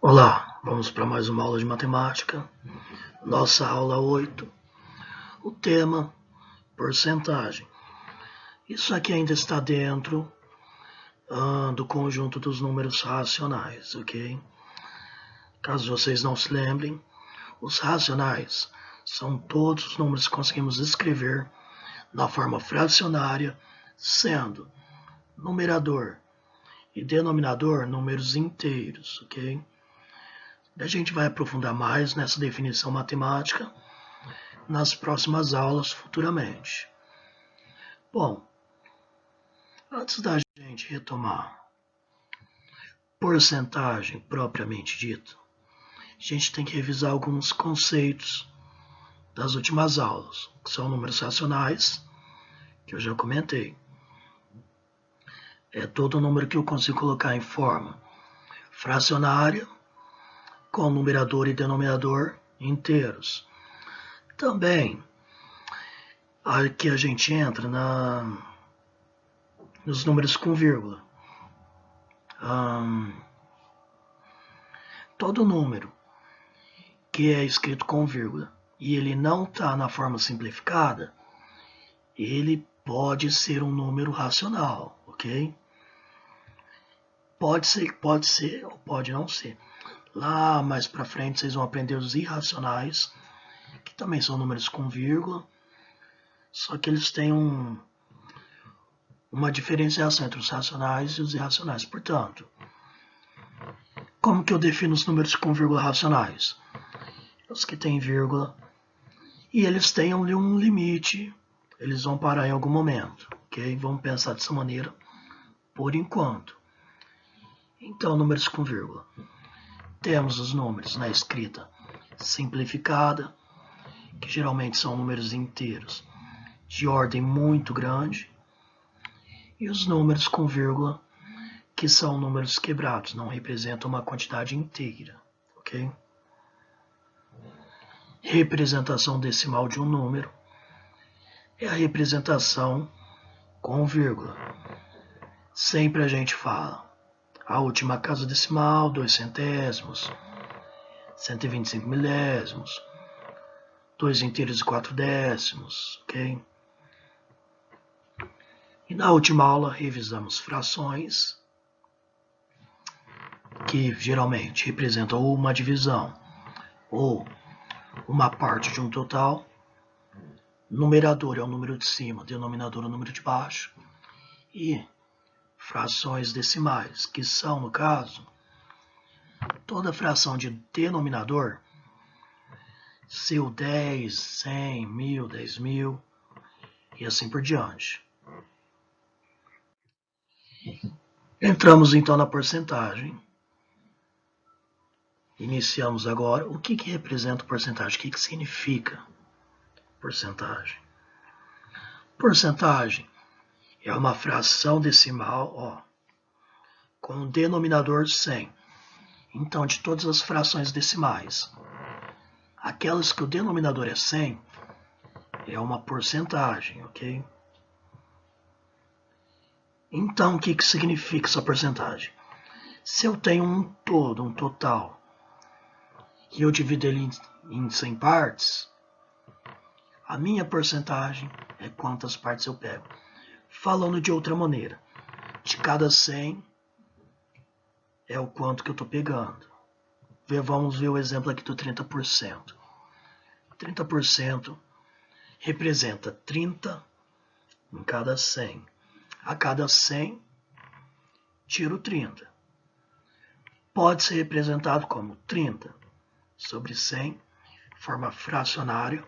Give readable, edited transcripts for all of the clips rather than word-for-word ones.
Olá, vamos para mais uma aula de matemática. Nossa aula 8. O tema, porcentagem. Isso aqui ainda está dentro do conjunto dos números racionais, ok? Caso vocês não se lembrem, os racionais são todos os números que conseguimos escrever na forma fracionária, sendo numerador e denominador números inteiros, ok? A gente vai aprofundar mais nessa definição matemática nas próximas aulas futuramente. Bom, antes da gente retomar porcentagem propriamente dito, a gente tem que revisar alguns conceitos das últimas aulas, que são números racionais, que eu já comentei. É todo número que eu consigo colocar em forma fracionária, com numerador e denominador inteiros. Também, aqui a gente entra nos números com vírgula. Todo número que é escrito com vírgula e ele não está na forma simplificada, ele pode ser um número racional, ok? Pode ser ou pode não ser. Lá mais para frente vocês vão aprender os irracionais, que também são números com vírgula, só que eles têm uma diferenciação entre os racionais e os irracionais. Portanto, como que eu defino os números com vírgula racionais? Os que têm vírgula e eles têm um limite, eles vão parar em algum momento, ok? Vamos pensar dessa maneira por enquanto. Então, números com vírgula. Temos os números na escrita simplificada, que geralmente são números inteiros de ordem muito grande, e os números com vírgula, que são números quebrados, não representam uma quantidade inteira, ok? Representação decimal de um número é a representação com vírgula. Sempre a gente fala a última casa decimal, 2 centésimos, 125 milésimos, 2 inteiros e 4 décimos, ok? E na última aula revisamos frações, que geralmente representam ou uma divisão ou uma parte de um total. Numerador é o número de cima, denominador é o número de baixo. E frações decimais, que são, no caso, toda fração de denominador, seu 10, 100, 1000, 10.000 e assim por diante. Entramos então na porcentagem. Iniciamos agora. O que representa porcentagem? O que significa porcentagem? Porcentagem é uma fração decimal, com o denominador 100. Então, de todas as frações decimais, aquelas que o denominador é 100, é uma porcentagem, ok? Então, o que significa essa porcentagem? Se eu tenho um todo, um total, e eu divido ele em 100 partes, a minha porcentagem é quantas partes eu pego. Falando de outra maneira, de cada 100 é o quanto que eu estou pegando. Vamos ver o exemplo aqui do 30%. 30% representa 30 em cada 100. A cada 100, tiro 30. Pode ser representado como 30 sobre 100, forma fracionária,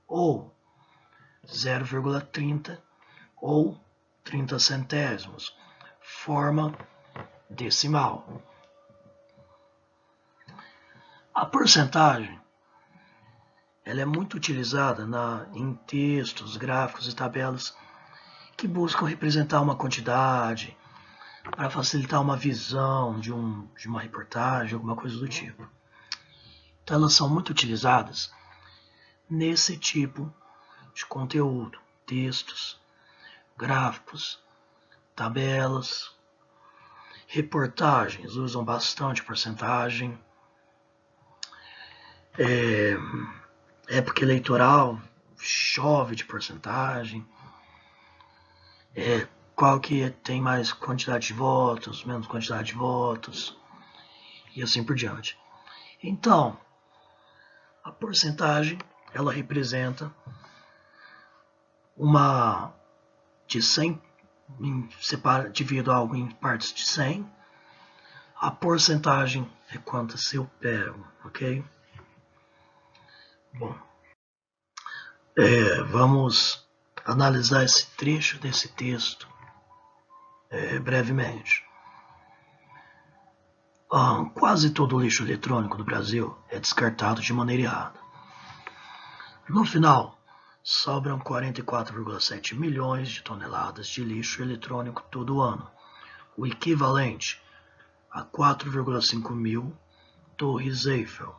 ou 0,30 ou 30 centésimos, forma decimal. A porcentagem ela é muito utilizada em textos, gráficos e tabelas que buscam representar uma quantidade para facilitar uma visão de uma reportagem, alguma coisa do tipo. Então elas são muito utilizadas nesse tipo de conteúdo, textos, gráficos, tabelas. Reportagens usam bastante porcentagem. Época eleitoral, chove de porcentagem. Qual que tem mais quantidade de votos, menos quantidade de votos, e assim por diante. Então, a porcentagem, ela representa uma de 100, divido algo em partes de 100, a porcentagem é quantas eu pego, ok? Bom, vamos analisar esse trecho desse texto brevemente. Quase todo o lixo eletrônico do Brasil é descartado de maneira errada. No final, sobram 44,7 milhões de toneladas de lixo eletrônico todo ano, o equivalente a 4,5 mil torres Eiffel.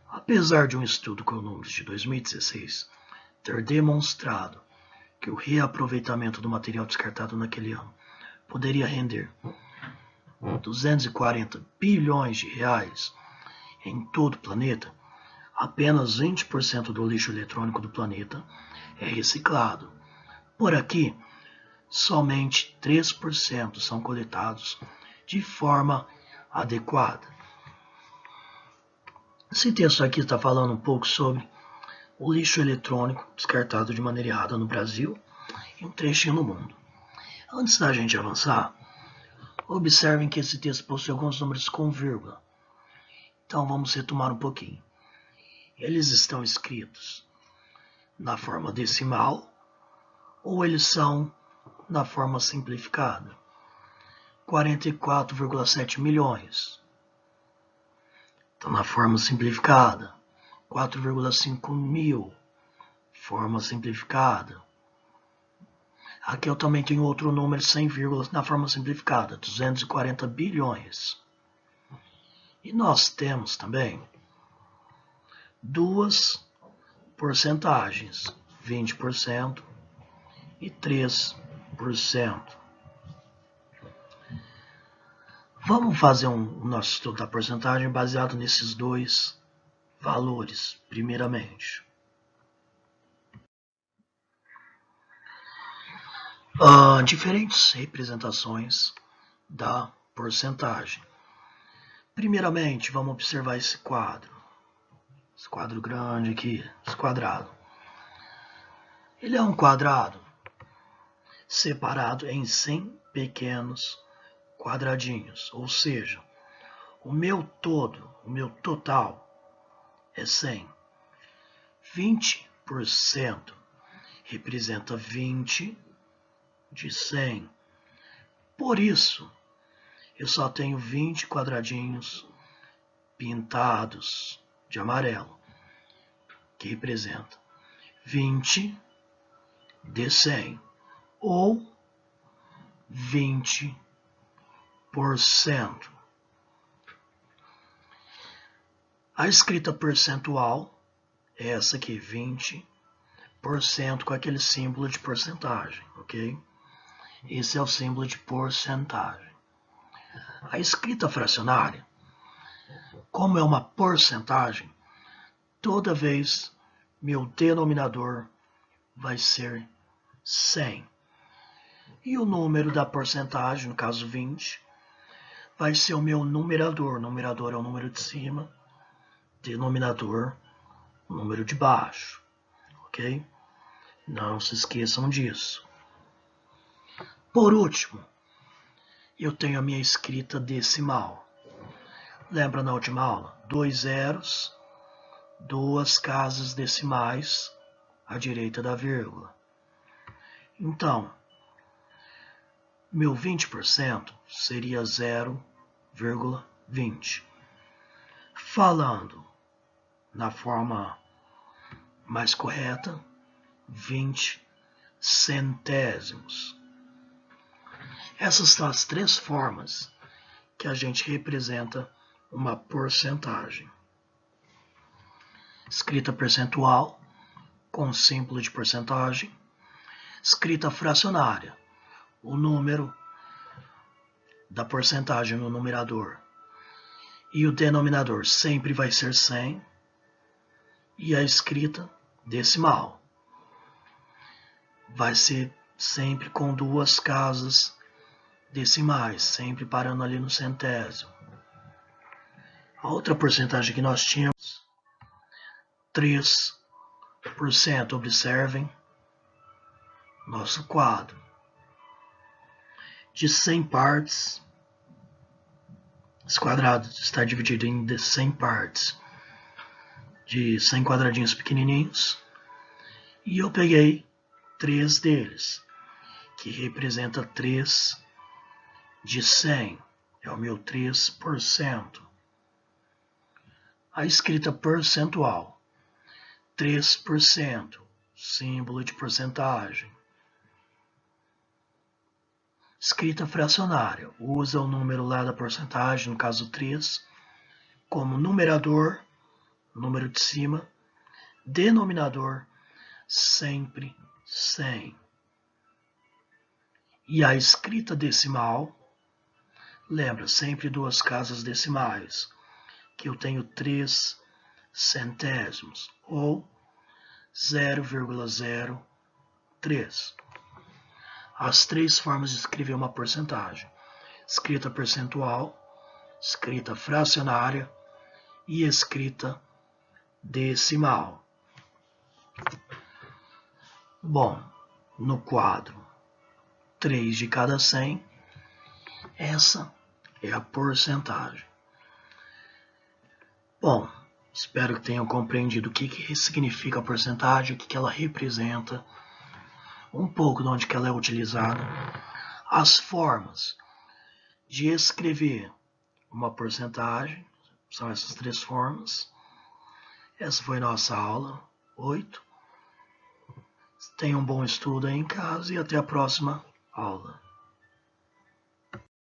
Apesar de um estudo com números de 2016 ter demonstrado que o reaproveitamento do material descartado naquele ano poderia render 240 bilhões de reais em todo o planeta, apenas 20% do lixo eletrônico do planeta é reciclado. Por aqui, somente 3% são coletados de forma adequada. Esse texto aqui está falando um pouco sobre o lixo eletrônico descartado de maneira errada no Brasil e um trechinho no mundo. Antes da gente avançar, observem que esse texto possui alguns números com vírgula. Então vamos retomar um pouquinho. Eles estão escritos na forma decimal ou eles são na forma simplificada? 44,7 milhões. Então, na forma simplificada, 4,5 mil, forma simplificada. Aqui eu também tenho outro número sem vírgulas na forma simplificada, 240 bilhões. E nós temos também duas porcentagens, 20% e 3%. Vamos fazer o nosso estudo da porcentagem baseado nesses dois valores, primeiramente. Diferentes representações da porcentagem. Primeiramente, vamos observar esse quadro grande aqui, esse quadrado. Ele é um quadrado separado em 100 pequenos quadradinhos, ou seja, o meu total é 100. 20% representa 20 de 100. Por isso, eu só tenho 20 quadradinhos pintados de amarelo, que representa 20 de 100, ou 20%. A escrita percentual é essa aqui, 20% com aquele símbolo de porcentagem, ok? Esse é o símbolo de porcentagem. A escrita fracionária, como é uma porcentagem, toda vez meu denominador vai ser 100. E o número da porcentagem, no caso 20, vai ser o meu numerador. O numerador é o número de cima, denominador, o número de baixo, ok? Não se esqueçam disso. Por último, eu tenho a minha escrita decimal. Lembra na última aula? 2 zeros, 2 casas decimais à direita da vírgula. Então, meu 20% seria 0,20. Falando na forma mais correta, 20 centésimos. Essas são as 3 formas que a gente representa uma porcentagem. Escrita percentual, com símbolo de porcentagem. Escrita fracionária, o número da porcentagem no numerador e o denominador sempre vai ser 100, e a escrita decimal vai ser sempre com 2 casas decimais, sempre parando ali no centésimo. A outra porcentagem que nós tínhamos, 3%, observem nosso quadro. De 100 partes, esse quadrado está dividido em 100 partes, de 100 quadradinhos pequenininhos, e eu peguei 3 deles, que representa 3 de 100, é o meu 3%. A escrita percentual, 3%, símbolo de porcentagem. Escrita fracionária, usa o número lá da porcentagem, no caso 3, como numerador, número de cima, denominador, sempre 100. E a escrita decimal, lembra, sempre 2 casas decimais, que eu tenho 3 centésimos, ou 0,03. As 3 formas de escrever uma porcentagem: escrita percentual, escrita fracionária e escrita decimal. Bom, no quadro 3 de cada 100, essa é a porcentagem. Bom, espero que tenham compreendido o que significa a porcentagem, o que ela representa, um pouco de onde que ela é utilizada, as formas de escrever uma porcentagem, são essas 3 formas. Essa foi nossa aula 8. Tenham um bom estudo aí em casa e até a próxima aula.